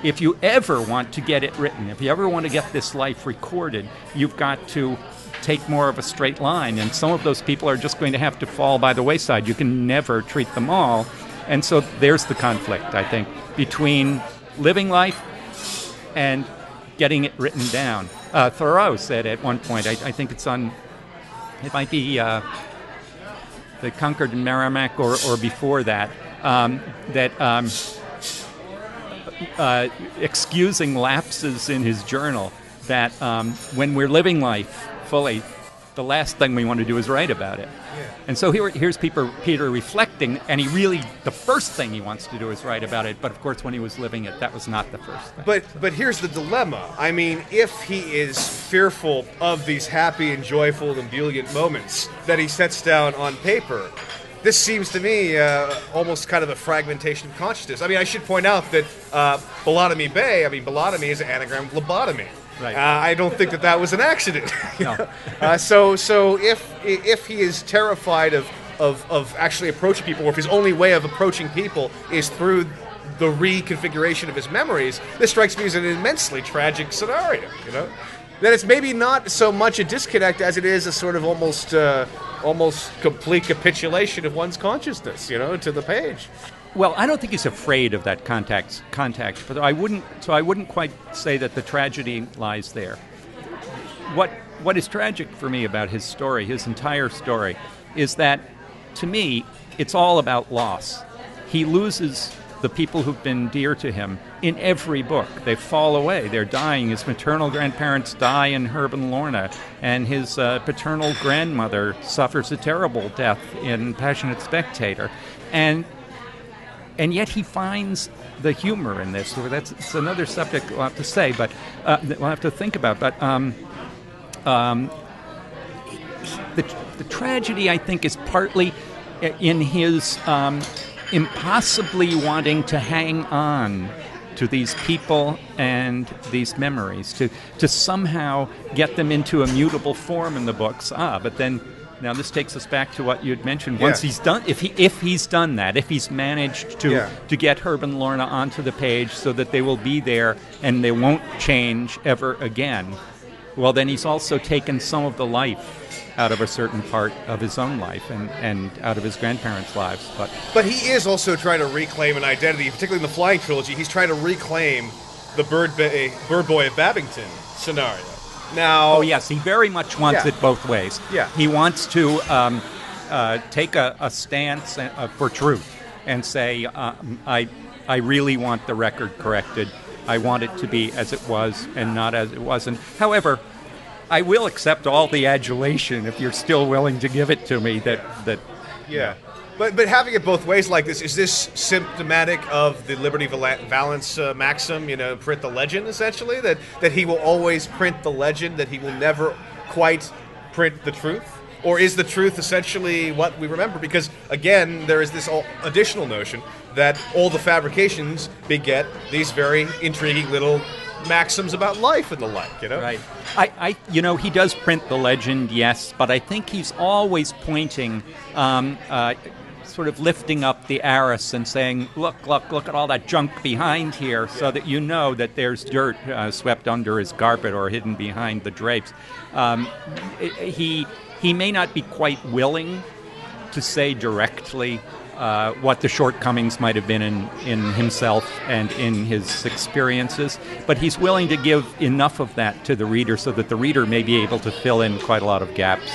if you ever want to get it written, if you ever want to get this life recorded, you've got to take more of a straight line. And some of those people are just going to have to fall by the wayside. You can never treat them all. And so there's the conflict, I think, between living life and getting it written down. Thoreau said at one point, I think it's on, it might be the Concord and Merrimack or before that, excusing lapses in his journal, that when we're living life fully, the last thing we want to do is write about it. Yeah. And so here's Peter reflecting, and the first thing he wants to do is write about it, but of course when he was living it, that was not the first thing. But here's the dilemma. I mean, if he is fearful of these happy and joyful and ebullient moments that he sets down on paper, this seems to me almost kind of a fragmentation of consciousness. I mean, I should point out that Bellotomy Bay, Bellotomy is an anagram of lobotomy. Right. I don't think that was an accident. No. So if he is terrified of actually approaching people, or if his only way of approaching people is through the reconfiguration of his memories, this strikes me as an immensely tragic scenario. That it's maybe not so much a disconnect as it is a sort of almost complete capitulation of one's consciousness, to the page. Well, I don't think he's afraid of that contact, but I wouldn't quite say that the tragedy lies there. What is tragic for me about his story, his entire story, is that, to me, it's all about loss. He loses the people who've been dear to him in every book. They fall away. They're dying. His maternal grandparents die in Herb and Lorna, and his paternal grandmother suffers a terrible death in Passionate Spectator. And yet he finds the humor in this. It's another subject we'll have to say, but we'll have to think about. But the tragedy, I think, is partly in his impossibly wanting to hang on to these people and these memories, to somehow get them into a mutable form in the books. But then, now this takes us back to what you had mentioned. Once he's done, if he's done that, if he's managed to get Herb and Lorna onto the page so that they will be there and they won't change ever again, well, then he's also taken some of the life out of a certain part of his own life and out of his grandparents' lives. But he is also trying to reclaim an identity, particularly in the Flying Trilogy. He's trying to reclaim the Bird Boy of Babington scenario. Now, oh yes, he very much wants it both ways. Yeah. He wants to take a stance for truth and say, I really want the record corrected. I want it to be as it was and not as it wasn't. However, I will accept all the adulation if you're still willing to give it to me. But having it both ways like this, is this symptomatic of the Liberty Valance maxim, print the legend, essentially? That he will always print the legend, that he will never quite print the truth? Or is the truth essentially what we remember? Because, again, there is this additional notion that all the fabrications beget these very intriguing little maxims about life and the like, Right. He does print the legend, yes, but I think he's always pointing, sort of lifting up the arras and saying, look at all that junk behind here, so that you know that there's dirt swept under his carpet or hidden behind the drapes. He may not be quite willing to say directly what the shortcomings might have been in himself and in his experiences, but he's willing to give enough of that to the reader so that the reader may be able to fill in quite a lot of gaps.